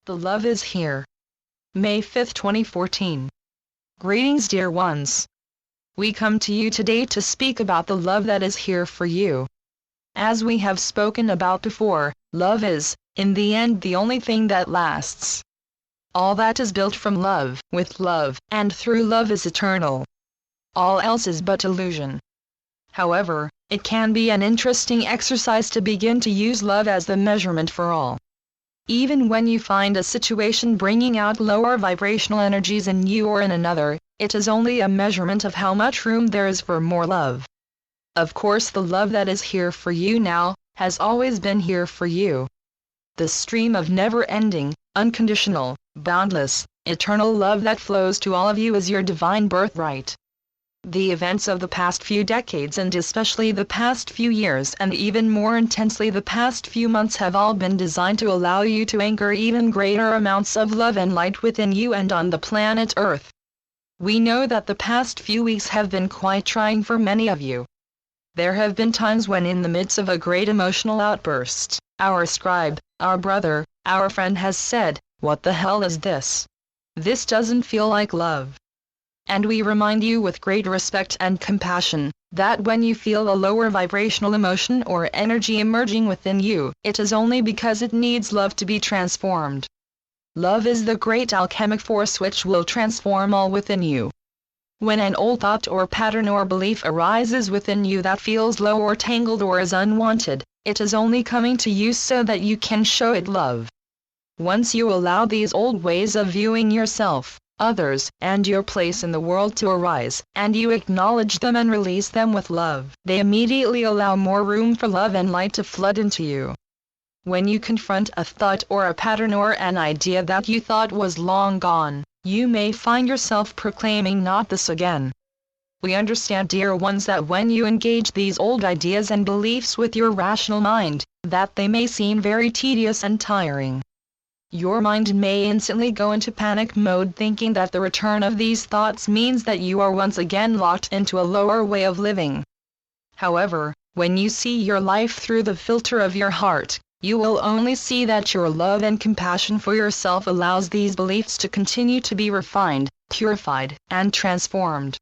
The love is here. May 5, 2014. Greetings, dear ones. We come to you today to speak about the love that is here for you. As we have spoken about before, love is, in the end, the only thing that lasts. All that is built from love, with love, and through love is eternal. All else is but illusion. However, it can be an interesting exercise to begin to use love as the measurement for all. Even when you find a situation bringing out lower vibrational energies in you or in another, it is only a measurement of how much room there is for more love. Of course, the love that is here for you now, has always been here for you. The stream of never-ending, unconditional, boundless, eternal love that flows to all of you is your divine birthright. The events of the past few decades, and especially the past few years and even more intensely the past few months, have all been designed to allow you to anchor even greater amounts of love and light within you and on the planet Earth. We know that the past few weeks have been quite trying for many of you. There have been times when, in the midst of a great emotional outburst, our scribe, our brother, our friend has said, "What the hell is this? This doesn't feel like love." And we remind you with great respect and compassion, that when you feel a lower vibrational emotion or energy emerging within you, it is only because it needs love to be transformed. Love is the great alchemic force which will transform all within you. When an old thought or pattern or belief arises within you that feels low or tangled or is unwanted, it is only coming to you so that you can show it love. Once you allow these old ways of viewing yourself, others, and your place in the world to arise, and you acknowledge them and release them with love, they immediately allow more room for love and light to flood into you. When you confront a thought or a pattern or an idea that you thought was long gone, you may find yourself proclaiming, "Not this again." We understand, dear ones, that when you engage these old ideas and beliefs with your rational mind, that they may seem very tedious and tiring. Your mind may instantly go into panic mode, thinking that the return of these thoughts means that you are once again locked into a lower way of living. However, when you see your life through the filter of your heart, you will only see that your love and compassion for yourself allows these beliefs to continue to be refined, purified, and transformed.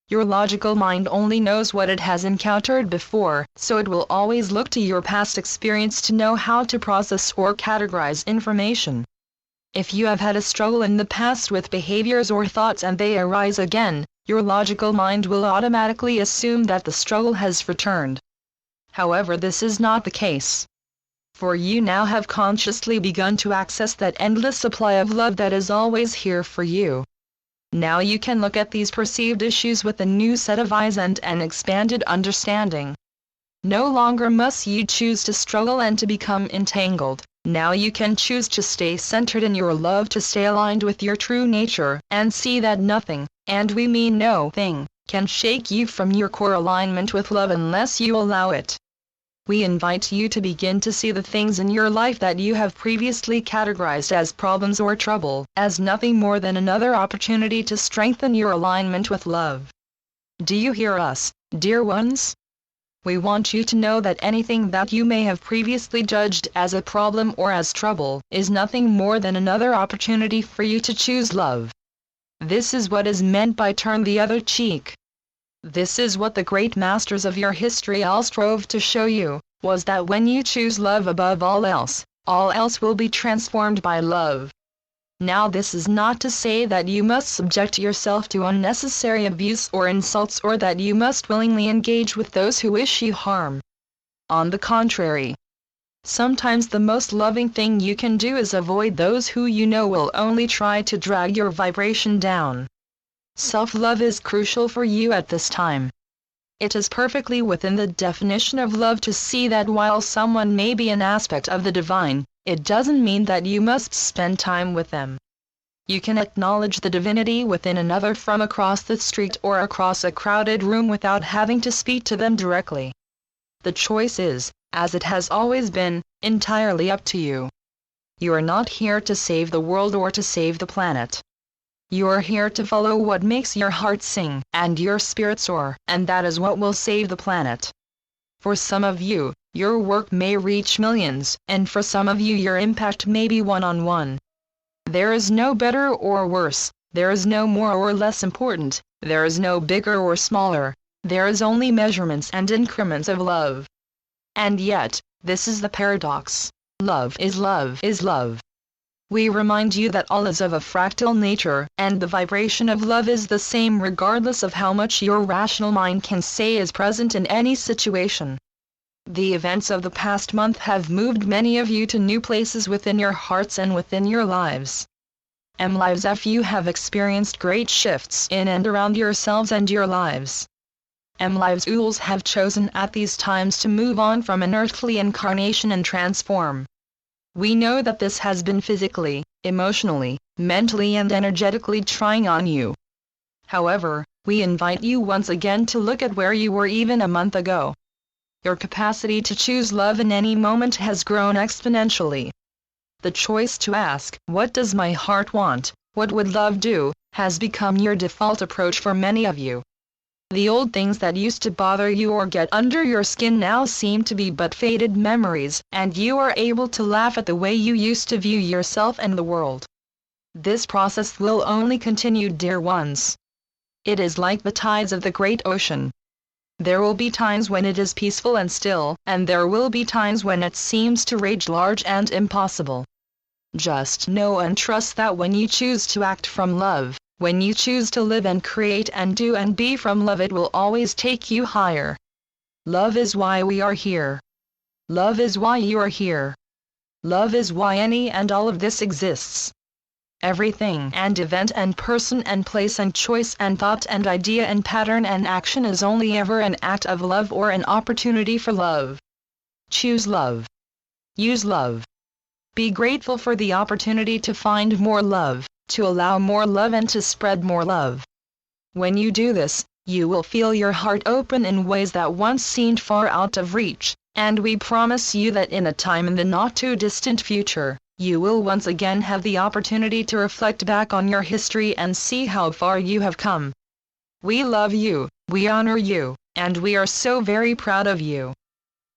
Your logical mind only knows what it has encountered before, so it will always look to your past experience to know how to process or categorize information. If you have had a struggle in the past with behaviors or thoughts and they arise again, your logical mind will automatically assume that the struggle has returned. However, this is not the case. For you now have consciously begun to access that endless supply of love that is always here for you. Now you can look at these perceived issues with a new set of eyes and an expanded understanding. No longer must you choose to struggle and to become entangled. Now you can choose to stay centered in your love, to stay aligned with your true nature, and see that nothing, and we mean no thing, can shake you from your core alignment with love unless you allow it. We invite you to begin to see the things in your life that you have previously categorized as problems or trouble, as nothing more than another opportunity to strengthen your alignment with love. Do you hear us, dear ones? We want you to know that anything that you may have previously judged as a problem or as trouble, is nothing more than another opportunity for you to choose love. This is what is meant by turn the other cheek. This is what the great masters of your history all strove to show you, was that when you choose love above all else will be transformed by love. Now, this is not to say that you must subject yourself to unnecessary abuse or insults, or that you must willingly engage with those who wish you harm. On the contrary, sometimes the most loving thing you can do is avoid those who you know will only try to drag your vibration down. Self-love is crucial for you at this time. It is perfectly within the definition of love to see that while someone may be an aspect of the divine, it doesn't mean that you must spend time with them. You can acknowledge the divinity within another from across the street or across a crowded room without having to speak to them directly. The choice is, as it has always been, entirely up to you. You are not here to save the world or to save the planet. You are here to follow what makes your heart sing, and your spirit soar, and that is what will save the planet. For some of you, your work may reach millions, and for some of you your impact may be one-on-one. There is no better or worse, there is no more or less important, there is no bigger or smaller, there is only measurements and increments of love. And yet, this is the paradox. Love is love is love. We remind you that all is of a fractal nature, and the vibration of love is the same regardless of how much your rational mind can say is present in any situation. The events of the past month have moved many of you to new places within your hearts and within your lives. You have experienced great shifts in and around yourselves and your lives. Ools have chosen at these times to move on from an earthly incarnation and transform. We know that this has been physically, emotionally, mentally and energetically trying on you. However, we invite you once again to look at where you were even a month ago. Your capacity to choose love in any moment has grown exponentially. The choice to ask, "What does my heart want? What would love do?" has become your default approach for many of you. The old things that used to bother you or get under your skin now seem to be but faded memories, and you are able to laugh at the way you used to view yourself and the world. This process will only continue, dear ones. It is like the tides of the great ocean. There will be times when it is peaceful and still, and there will be times when it seems to rage large and impossible. Just know and trust that when you choose to act from love, when you choose to live and create and do and be from love, it will always take you higher. Love is why we are here. Love is why you are here. Love is why any and all of this exists. Everything and event and person and place and choice and thought and idea and pattern and action is only ever an act of love or an opportunity for love. Choose love. Use love. Be grateful for the opportunity to find more love, to allow more love and to spread more love. When you do this, you will feel your heart open in ways that once seemed far out of reach, and we promise you that in a time in the not too distant future, you will once again have the opportunity to reflect back on your history and see how far you have come. We love you, we honor you, and we are so very proud of you.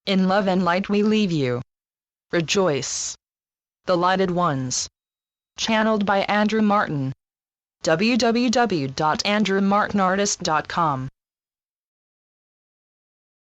In love and light we leave you. Rejoice. The Lighted Ones. Channeled by Andrew Martin. www.andrewmartinartist.com